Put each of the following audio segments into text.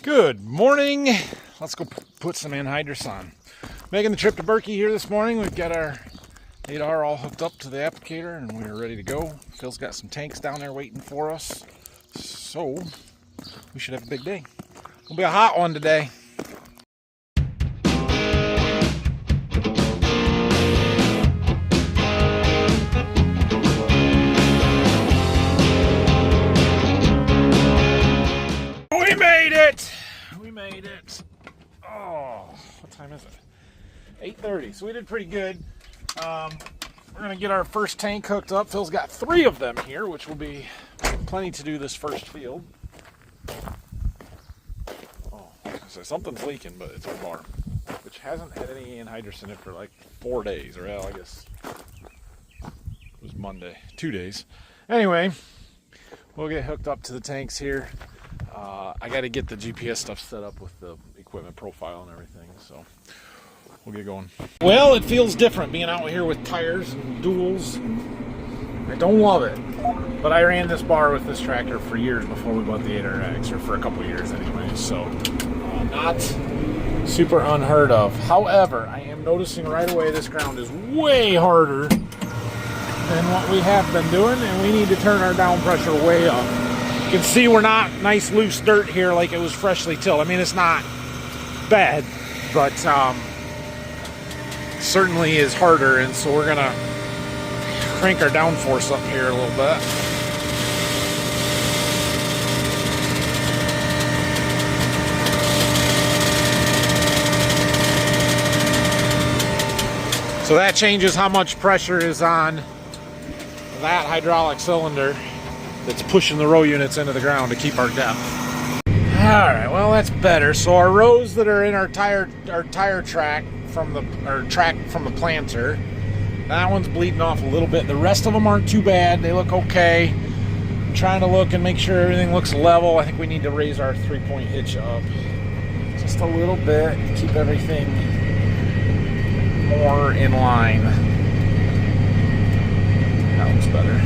Good morning. Let's go put some anhydrous on. Making the trip to Berkey here this morning. We've got our 8R all hooked up to the applicator and we're ready to go. Phil's got some tanks down there waiting for us. So we should have a big day. It'll be a hot one today. We made it. Oh, what time is it? 8:30. So we did pretty good. We're gonna get our first tank hooked up. Phil's got 3 of them here, which will be plenty to do this first field. Oh, so something's leaking, but it's our bar, which hasn't had any anhydrous in it for like 4 days, or well, I guess it was Monday, 2 days. Anyway, we'll get hooked up to the tanks here. I got to get the GPS stuff set up with the equipment profile and everything, so we'll get going. Well, it feels different being out here with tires and duals. I don't love it, but I ran this bar with this tractor for years before we bought the 8RX, or for a couple years anyway, so not super unheard of. However, I am noticing right away this ground is way harder than what we have been doing, and we need to turn our down pressure way up. You can see we're not nice loose dirt here like it was freshly tilled. I mean, it's not bad, but certainly is harder, and so we're gonna crank our downforce up here a little bit. So that changes how much pressure is on that hydraulic cylinder that's pushing the row units into the ground to keep our depth. Alright, well that's better. So our rows that are in our tire track from the planter, that one's bleeding off a little bit. The rest of them aren't too bad. They look okay. I'm trying to look and make sure everything looks level. I think we need to raise our 3-point hitch up just a little bit to keep everything more in line. That looks better.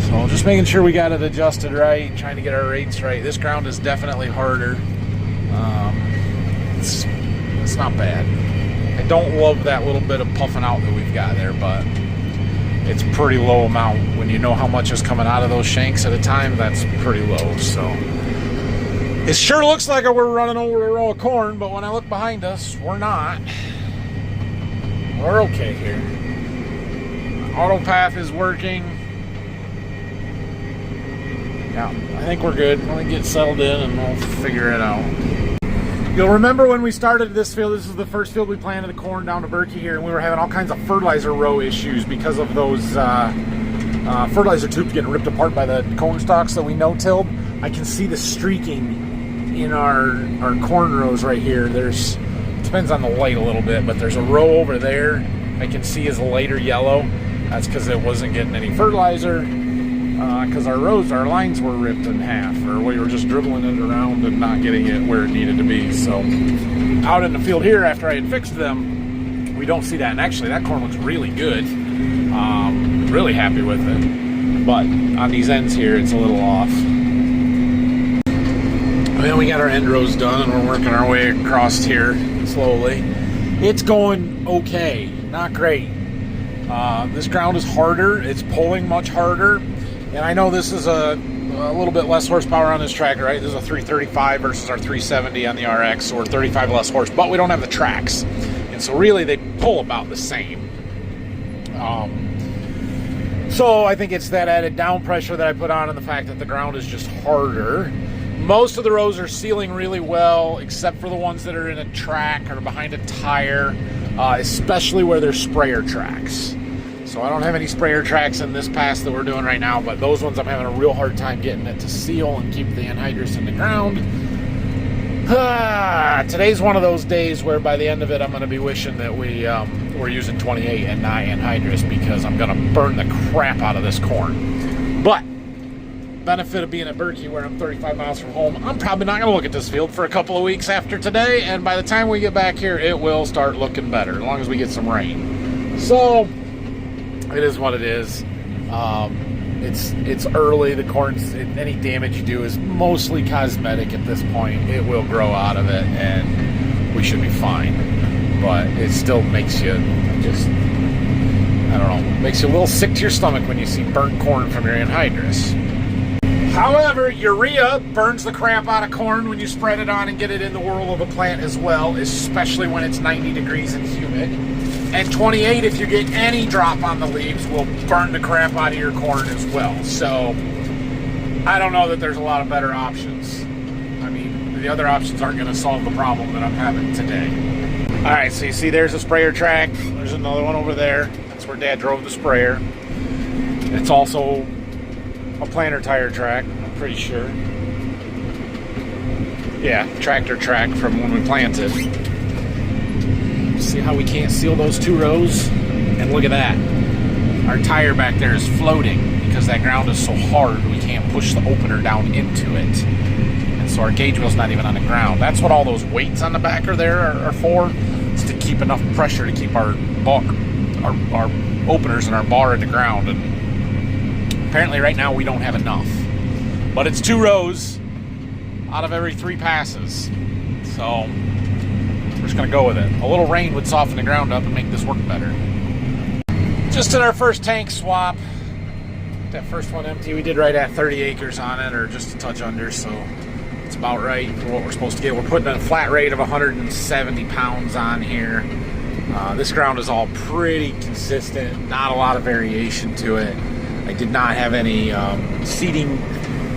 So just making sure we got it adjusted right, trying to get our rates right. This ground is definitely harder. It's not bad. I don't love that little bit of puffing out that we've got there, but it's pretty low amount. When you know how much is coming out of those shanks at a time, that's pretty low. So it sure looks like we're running over a row of corn, but when I look behind us, we're not. We're okay here. Auto path is working. Yeah, I think we're good. Let me get settled in and we'll figure it out. You'll remember when we started this field, this is the first field we planted the corn down to Berkey here, and we were having all kinds of fertilizer row issues because of those fertilizer tubes getting ripped apart by the corn stalks that we no-tilled. I can see the streaking in our corn rows right here. It depends on the light a little bit, but there's a row over there I can see is a lighter yellow. That's because it wasn't getting any fertilizer. Because our lines were ripped in half, or we were just dribbling it around and not getting it where it needed to be. So out in the field here, after I had fixed them, we don't see that. And actually, that corn looks really good. Really happy with it. But on these ends here, it's a little off. Well, we got our end rows done, and we're working our way across here slowly. It's going okay, not great. This ground is harder. It's pulling much harder. And I know this is a little bit less horsepower on this tractor, right? This is a 335 versus our 370 on the RX, so we're 35 less horse, but we don't have the tracks. And so really they pull about the same. So I think it's that added down pressure that I put on and the fact that the ground is just harder. Most of the rows are sealing really well, except for the ones that are in a track or behind a tire, especially where there's sprayer tracks. So I don't have any sprayer tracks in this pass that we're doing right now, but those ones I'm having a real hard time getting it to seal and keep the anhydrous in the ground. Today's one of those days where by the end of it, I'm going to be wishing that we're using 28 and not anhydrous, because I'm going to burn the crap out of this corn. But benefit of being at Berkey, where I'm 35 miles from home, I'm probably not going to look at this field for a couple of weeks after today, and by the time we get back here, it will start looking better, as long as we get some rain. So it is what it is. It's early. The corn's, any damage you do is mostly cosmetic at this point. It will grow out of it, and we should be fine. But it still makes you just, I don't know, makes you a little sick to your stomach when you see burnt corn from your anhydrous. However, urea burns the crap out of corn when you spread it on and get it in the whirl of a plant as well, especially when it's 90 degrees and humid. And 28, if you get any drop on the leaves, will burn the crap out of your corn as well. So, I don't know that there's a lot of better options. I mean, the other options aren't going to solve the problem that I'm having today. Alright, so you see there's a sprayer track. There's another one over there. That's where Dad drove the sprayer. It's also a planter tire track, I'm pretty sure. Yeah, tractor track from when we planted. See how we can't seal those 2 rows? And look at that. Our tire back there is floating because that ground is so hard we can't push the opener down into it. And so our gauge wheel's not even on the ground. That's what all those weights on the back are for. Is to keep enough pressure to keep our openers and our bar at the ground. And apparently right now we don't have enough. But it's 2 rows out of every 3 passes. So we're just gonna go with it. A little rain would soften the ground up and make this work better. Just did our first tank swap. That first one empty. We did right at 30 acres on it, or just a touch under, so it's about right for what we're supposed to get. We're putting a flat rate of 170 pounds on here. This ground is all pretty consistent, not a lot of variation to it. I did not have any seeding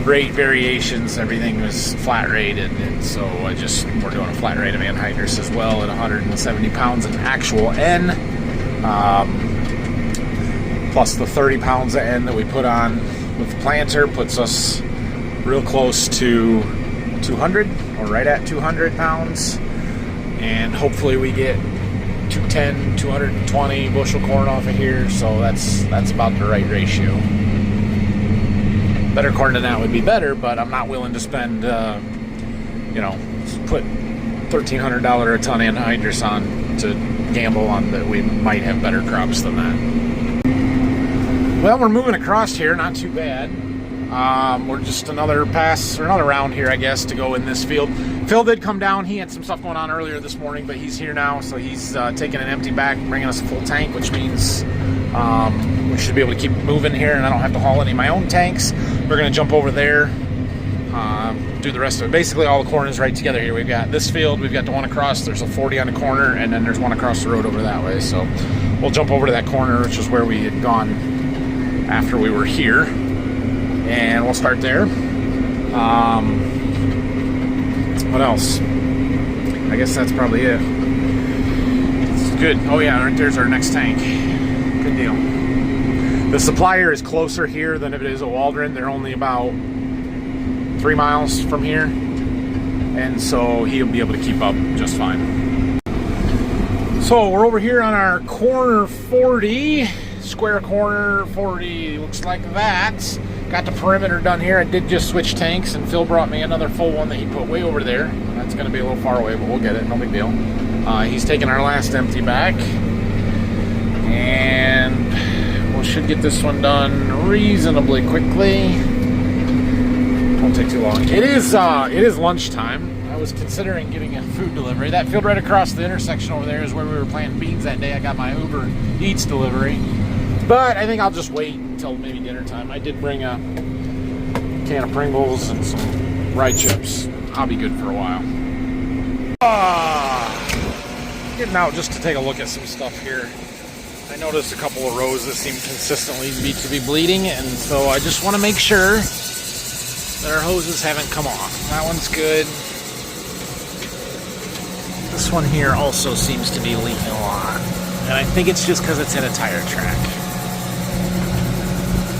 rate variations. Everything was flat rated, and so we're doing a flat rate of anhydrous as well at 170 pounds of actual N, plus the 30 pounds of N that we put on with the planter puts us real close to 200, or right at 200 pounds, and hopefully we get 210, 220 bushel corn off of here, so that's about the right ratio. Better corn than that would be better, but I'm not willing to spend, put $1,300 a ton anhydrous on to gamble on that we might have better crops than that. Well, we're moving across here, not too bad. We're just another pass, or another round here, I guess, to go in this field. Phil did come down. He had some stuff going on earlier this morning, but he's here now, so he's taking an empty back, bringing us a full tank, which means we should be able to keep moving here, and I don't have to haul any of my own tanks. We're going to jump over there, do the rest of it. Basically, all the corn is right together here. We've got this field, we've got the one across, there's a 40 on the corner, and then there's one across the road over that way. So we'll jump over to that corner, which is where we had gone after we were here, and we'll start there. What else? I guess that's probably it. It's good. Oh yeah, right there's our next tank. Good deal. The supplier is closer here than if it is at Waldron. They're only about 3 miles from here, and so he'll be able to keep up just fine. So we're over here on our corner 40, square corner 40, looks like that. Got the perimeter done here. I did just switch tanks, and Phil brought me another full one that he put way over there. That's going to be a little far away, but we'll get it, no big deal. He's taking our last empty back, and we should get this one done reasonably quickly. Won't take too long. It is lunchtime. I was considering getting a food delivery. That field right across the intersection over there is where we were planting beans that day. I got my Uber Eats delivery, but I think I'll just wait until maybe dinner time. I did bring a can of Pringles and some rye chips. I'll be good for a while. Getting out just to take a look at some stuff here. I noticed a couple of rows that seem consistently to be bleeding, and so I just want to make sure that our hoses haven't come off. That one's good. This one here also seems to be leaking a lot, and I think it's just because it's in a tire track.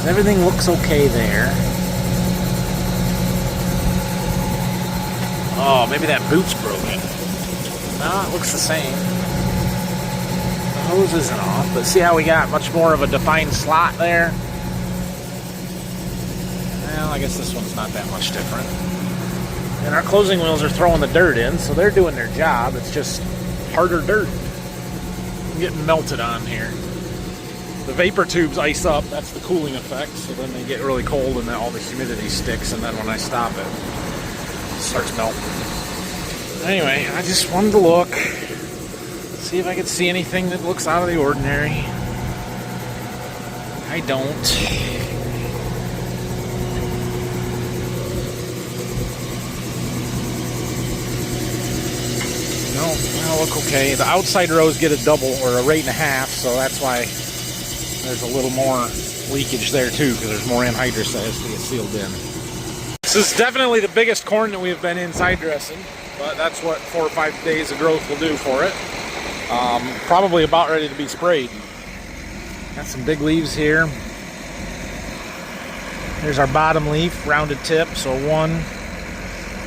Everything looks okay there. Oh, maybe that boot's broken. No, it looks the same. The hose isn't off, but see how we got much more of a defined slot there? Well, I guess this one's not that much different. And our closing wheels are throwing the dirt in, so they're doing their job. It's just harder dirt. I'm getting melted on here. the vapor tubes ice up. That's the cooling effect. So then they get really cold and then all the humidity sticks, and then when I stop it starts melting. Anyway, I just wanted to look, see if I could see anything that looks out of the ordinary. I don't. No, that'll look okay. The outside rows get a double or a rate and a half, so that's why there's a little more leakage there too, because there's more anhydrous that has to get sealed in. This is definitely the biggest corn that we've been inside dressing, but that's what 4 or 5 days of growth will do for it. Probably about ready to be sprayed. Got some big leaves here. Here's our bottom leaf, rounded tip. So 1,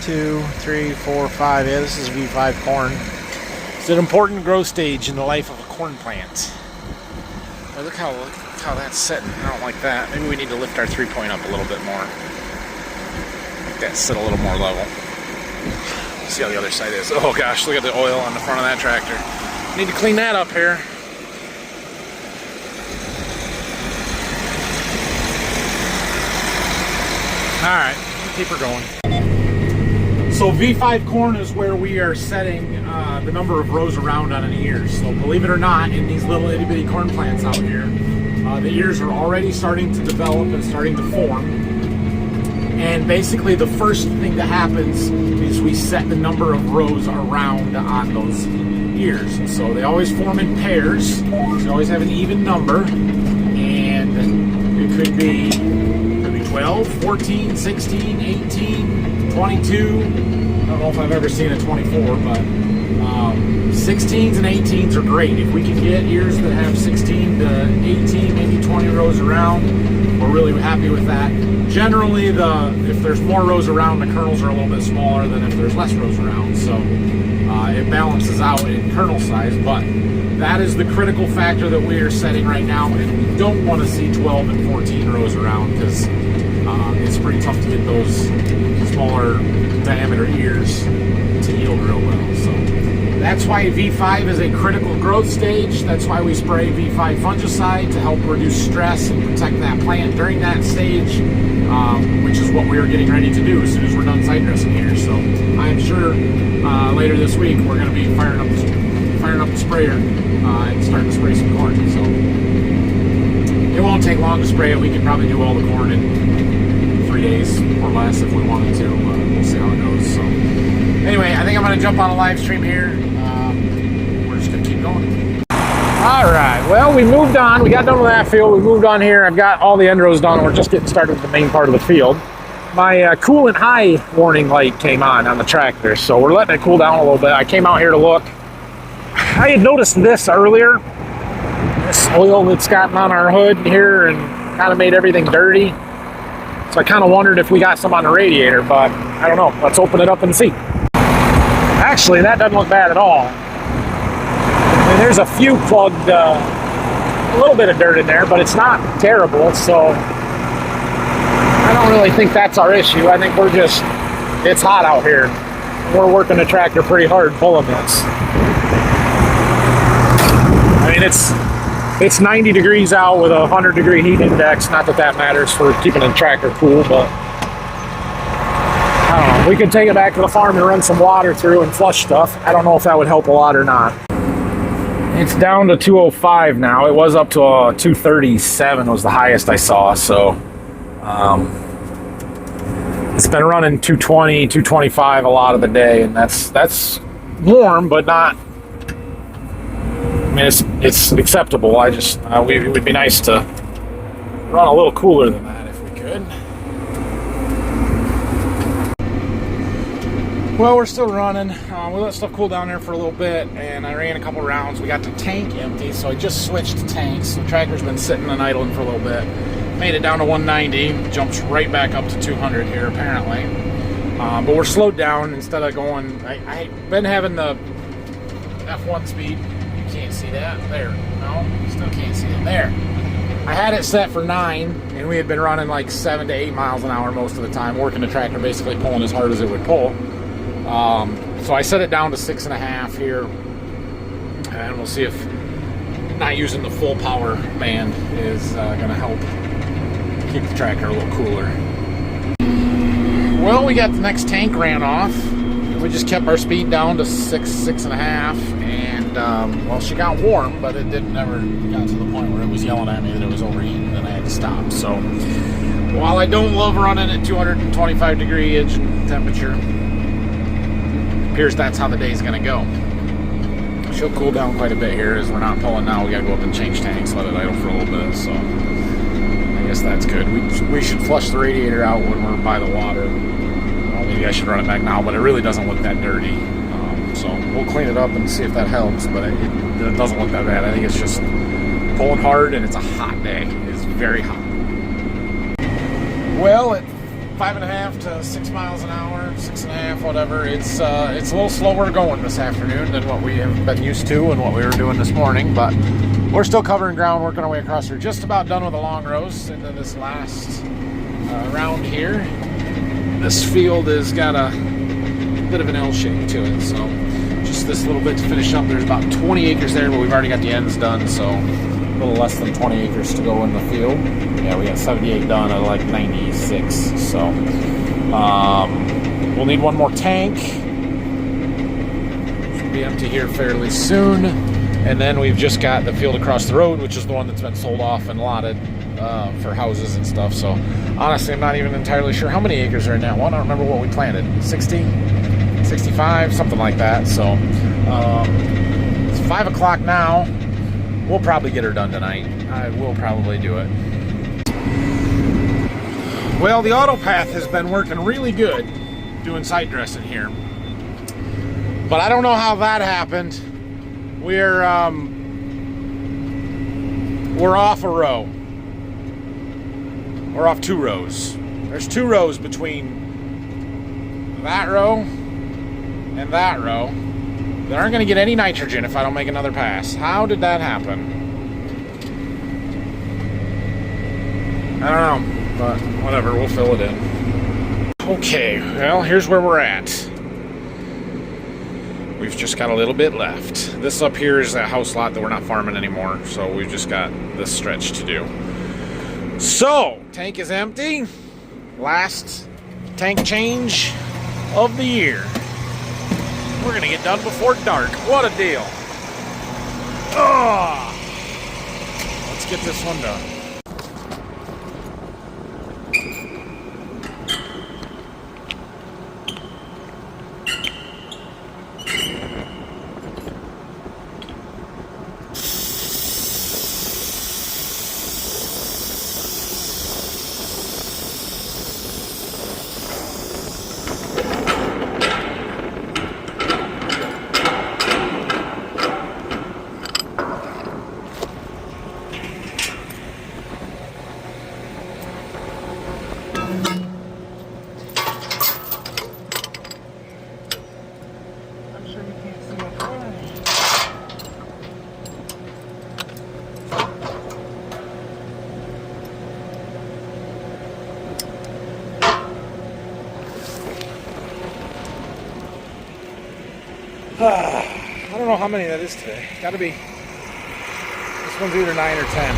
2, 3, 4, 5. Yeah, this is V5 corn. It's an important growth stage in the life of a corn plant. Oh, look how that's setting. I don't like that. Maybe we need to lift our 3-point up a little bit more. Make that sit a little more level. See how the other side is. Oh gosh, look at the oil on the front of that tractor. Need to clean that up here. Alright, keep her going. So V5 corn is where we are setting the number of rows around on an ear. So believe it or not, in these little itty bitty corn plants out here, the ears are already starting to develop and starting to form. And basically the first thing that happens is we set the number of rows around on those ears. So they always form in pairs. So you always have an even number. And it could be 12, 14, 16, 18, 22. I don't know if I've ever seen a 24, but 16s and 18s are great. If we can get ears that have 16 to 18, maybe 20 rows around, we're really happy with that. Generally, if there's more rows around, the kernels are a little bit smaller than if there's less rows around. So it balances out in kernel size, but that is the critical factor that we are setting right now, and we don't want to see 12 and 14 rows around because it's pretty tough to get those smaller diameter ears to yield real well. So that's why V5 is a critical growth stage. That's why we spray V5 fungicide to help reduce stress and protect that plant during that stage, which is what we are getting ready to do as soon as we're done side dressing here. So I'm sure later this week we're going to be firing up the sprayer and starting to spray some corn. So it won't take long to spray it. We can probably do all the corn in 3 days or less if we wanted to. We'll see how it goes. So anyway, I think I'm going to jump on a live stream here. We're just going to keep going. All right. Well, we moved on. We got done with that field. We moved on here. I've got all the Anhydrous done. We're just getting started with the main part of the field. My cool and high warning light came on the tractor, so we're letting it cool down a little bit. I came out here to look. I had noticed this earlier. This oil that's gotten on our hood here and kind of made everything dirty. So I kind of wondered if we got some on the radiator, but I don't know. Let's open it up and see. Actually, that doesn't look bad at all. I mean, there's a few plugged, a little bit of dirt in there, but it's not terrible. So I don't really think that's our issue. I think it's hot out here. We're working the tractor pretty hard pulling this. I mean, it's 90 degrees out with a 100-degree heat index. Not that that matters for keeping the tractor cool, but I don't know. We could take it back to the farm and run some water through and flush stuff. I don't know if that would help a lot or not. It's down to 205 now. It was up to 237 was the highest I saw. So it's been running 220, 225 a lot of the day, and that's warm, but not. I mean, it's acceptable. I just it would be nice to run a little cooler than that if we could. Well, we're still running. We let stuff cool down there for a little bit, and I ran a couple rounds. We got the tank empty, so I just switched to tanks. The tractor's been sitting and idling for a little bit. Made it down to 190, jumps right back up to 200 here apparently. But we're slowed down instead of going. I've been having the F1 speed. Can't see that. There. No, still can't see it. There. I had it set for 9, and we had been running like 7 to 8 miles an hour most of the time, working the tractor, basically pulling as hard as it would pull. So I set it down to 6.5 here, and we'll see if not using the full power band is going to help keep the tractor a little cooler. Well, we got the next tank ran off. We just kept our speed down to 6.5, and well, she got warm, but it didn't ever got to the point where it was yelling at me that it was overheating, and I had to stop. So while I don't love running at 225 degree engine temperature, it appears that's how the day's going to go. She'll cool down quite a bit here as we're not pulling now. We got to go up and change tanks, let it idle for a little bit. So I guess that's good. We should flush the radiator out when we're by the water. Well, maybe I should run it back now, but it really doesn't look that dirty. So we'll clean it up and see if that helps, but it doesn't look that bad. I think it's just pulling hard, and it's a hot day. It's very hot. Well, at 5.5 to 6 miles an hour, 6.5, whatever, it's a little slower going this afternoon than what we have been used to and what we were doing this morning, but we're still covering ground, working our way across here. Just about done with the long rows into this last round here. This field has got a bit of an L shape to it, so just this little bit to finish up. There's about 20 acres there, but we've already got the ends done, so a little less than 20 acres to go in the field. Yeah, we got 78 done out of like 96, so we'll need one more tank. Should be empty here fairly soon, and then we've just got the field across the road, which is the one that's been sold off and allotted for houses and stuff. So honestly, I'm not even entirely sure how many acres are in that one. I don't remember what we planted. 60, 65, something like that. So it's 5 o'clock now. We'll probably get her done tonight. I will probably do it. Well, the AutoPath has been working really good doing side dressing here, but I don't know how that happened. We're off a row. We're off 2 rows. There's 2 rows between that row and that row. They aren't going to get any nitrogen if I don't make another pass. How did that happen? I don't know, but whatever, we'll fill it in. Okay, well, here's where we're at. We've just got a little bit left. This up here is that house lot that we're not farming anymore, so we've just got this stretch to do. So, tank is empty. Last tank change of the year. We're gonna get done before dark. What a deal. Oh, let's get this one done. I don't know how many that is today. Gotta be. This one's either 9 or 10.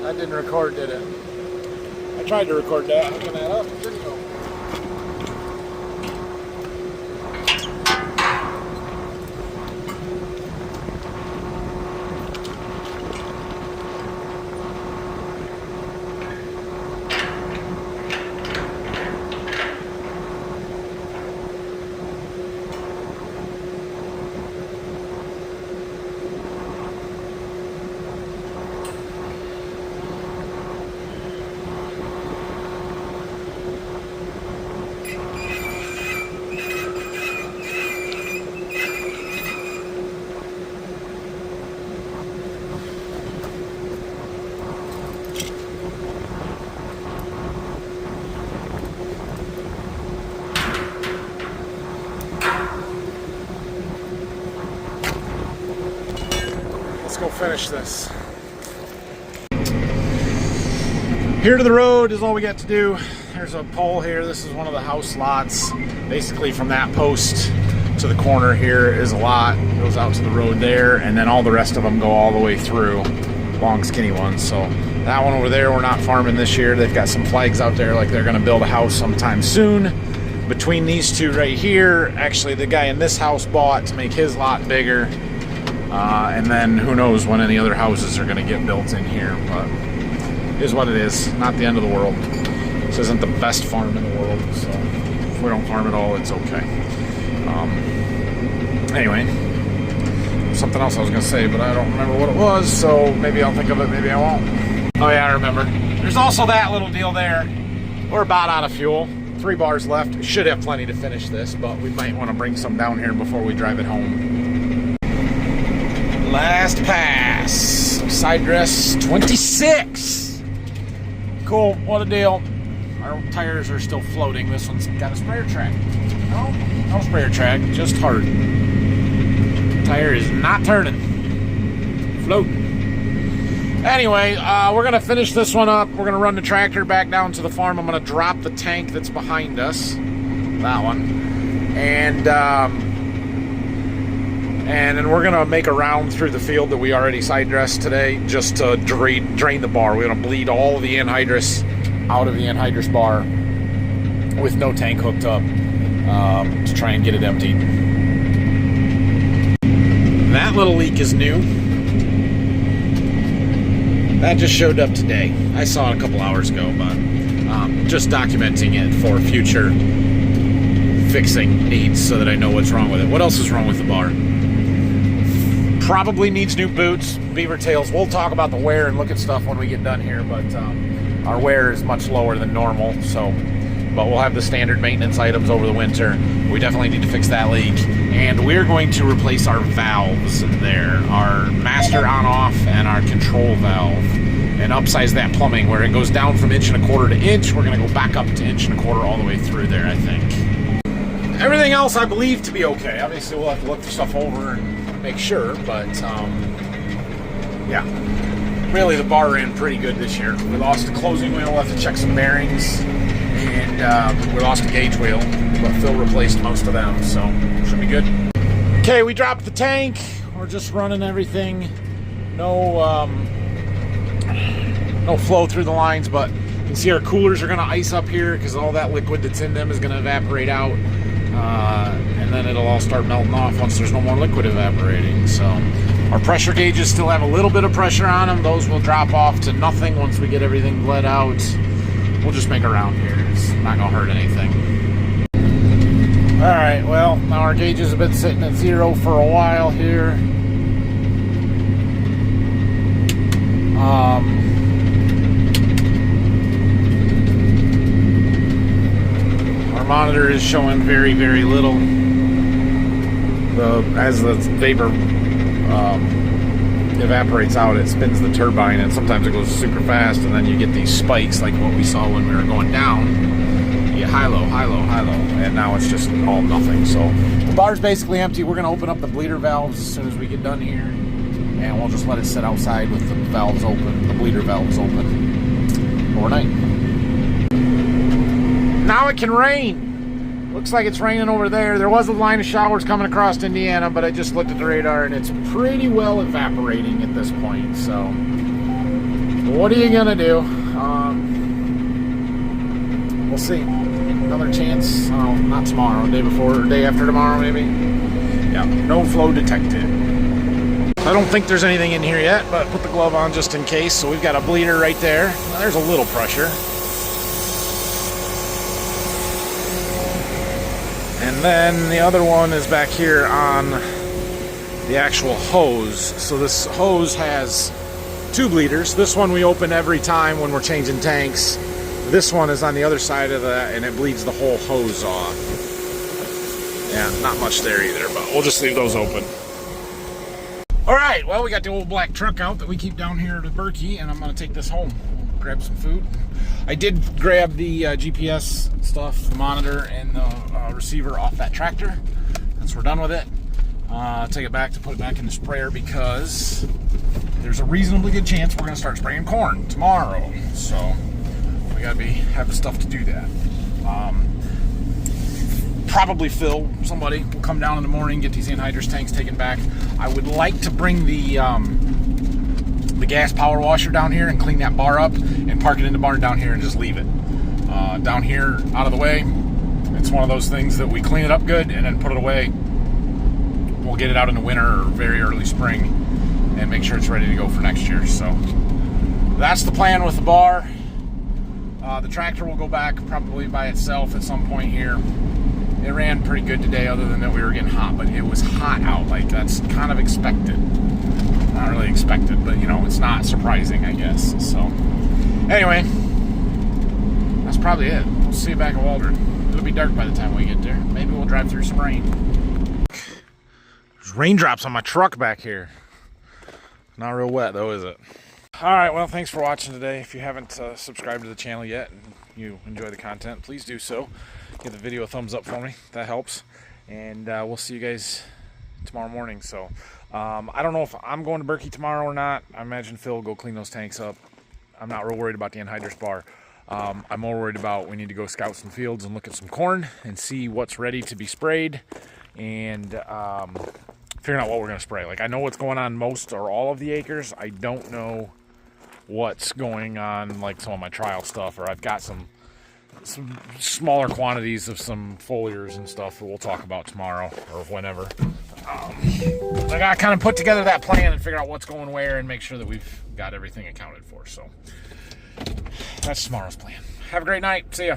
That didn't record, did it? I tried to record that, hooking that up. It didn't go. Go finish this. Here to the road is all we got to do. There's a pole here. This is one of the house lots. Basically from that post to the corner here is a lot. It goes out to the road there, and then all the rest of them go all the way through. Long, skinny ones. So that one over there, we're not farming this year. They've got some flags out there like they're going to build a house sometime soon. Between these two right here, actually the guy in this house bought to make his lot bigger. And then who knows when any other houses are going to get built in here. But it is what it is. Not the end of the world. This isn't the best farm in the world. So if we don't farm at all, it's okay. Anyway, something else I was going to say, but I don't remember what it was. So maybe I'll think of it, maybe I won't. Oh yeah, I remember. There's also that little deal there. We're about out of fuel. 3 bars left. Should have plenty to finish this, but we might want to bring some down here before we drive it home. Last pass. Side dress 26. Cool. What a deal. Our tires are still floating. This one's got a sprayer track. No sprayer track. Just hard. Tire is not turning. Floating. Anyway, we're going to finish this one up. We're going to run the tractor back down to the farm. I'm going to drop the tank that's behind us. That one. And then we're going to make a round through the field that we already side dressed today just to drain the bar. We're going to bleed all the anhydrous out of the anhydrous bar with no tank hooked up to try and get it emptied. That little leak is new. That just showed up today. I saw it a couple hours ago, but just documenting it for future fixing needs so that I know what's wrong with it. What else is wrong with the bar? Probably needs new boots, beaver tails. We'll talk about the wear and look at stuff when we get done here, but our wear is much lower than normal, but we'll have the standard maintenance items over the winter. We definitely need to fix that leak. And we're going to replace our valves in there, our master on-off and our control valve, and upsize that plumbing where it goes down from 1.25 inches to inch. We're going to go back up to 1.25 inches all the way through there, I think. Everything else I believe to be okay. Obviously, we'll have to look the stuff over and make sure, but yeah. Really, the bar ran pretty good this year. We lost the closing wheel, we'll have to check some bearings, and we lost a gauge wheel, but Phil replaced most of them, so should be good. Okay, we dropped the tank. We're just running everything. No flow through the lines, but you can see our coolers are going to ice up here because all that liquid that's in them is going to evaporate out, and then it'll all start melting off once there's no more liquid evaporating. So our pressure gauges still have a little bit of pressure on them. Those will drop off to nothing once we get everything bled out. We'll just make a round here. It's not going to hurt anything. Alright, well, now our gauges have been sitting at 0 for a while here. Our monitor is showing very, very little. As the vapor evaporates out, it spins the turbine, and sometimes it goes super fast, and then you get these spikes like what we saw when we were going down. You get high, low, high, low, high, low, and now it's just all nothing. So the bar's basically empty. We're going to open up the bleeder valves as soon as we get done here, and we'll just let it sit outside with the valves open, the bleeder valves open overnight. Now it can rain. Looks like it's raining over there. There was a line of showers coming across Indiana, but I just looked at the radar and it's pretty well evaporating at this point. So what are you gonna do? We'll see. Another chance. Oh, not tomorrow. Day before or day after tomorrow, maybe. Yeah. No flow detected. I don't think there's anything in here yet, but put the glove on just in case. So we've got a bleeder right there. Now, there's a little pressure. And then the other one is back here on the actual hose. So this hose has 2 bleeders. This one we open every time when we're changing tanks. This one is on the other side of that, and it bleeds the whole hose off. Yeah, not much there either, but we'll just leave those open. All right, well, we got the old black truck out that we keep down here at Berkey, and I'm gonna take this home, grab some food. I did grab the GPS stuff, the monitor, and the receiver off that tractor. Once we're done with it, take it back to put it back in the sprayer because there's a reasonably good chance we're gonna start spraying corn tomorrow. So we gotta have the stuff to do that. probably Phil, somebody will come down in the morning, get these anhydrous tanks taken back. I would like to bring the gas power washer down here and clean that bar up and park it in the barn down here and just leave it. Down here, out of the way, it's one of those things that we clean it up good and then put it away. We'll get it out in the winter or very early spring and make sure it's ready to go for next year. So that's the plan with the bar. The tractor will go back probably by itself at some point here. It ran pretty good today, other than that we were getting hot, but it was hot out. Like, that's kind of expected. Not really expected, but, you know, it's not surprising, I guess. So, anyway, that's probably it. We'll see you back at Waldron. It'll be dark by the time we get there. Maybe we'll drive through some rain. There's raindrops on my truck back here. Not real wet, though, is it? All right, well, thanks for watching today. If you haven't subscribed to the channel yet and you enjoy the content, please do so. Give the video a thumbs up for me. That helps. And we'll see you guys tomorrow morning. So I don't know if I'm going to Berkey tomorrow or not. I imagine Phil will go clean those tanks up. I'm not real worried about the anhydrous bar. I'm more worried about we need to go scout some fields and look at some corn and see what's ready to be sprayed, and figuring out what we're going to spray. Like, I know what's going on most or all of the acres. I don't know what's going on, like some of my trial stuff, or I've got some smaller quantities of some foliars and stuff that we'll talk about tomorrow or whenever. I got to kind of put together that plan and figure out what's going where and make sure that we've got everything accounted for. So that's tomorrow's plan. Have a great night. See ya.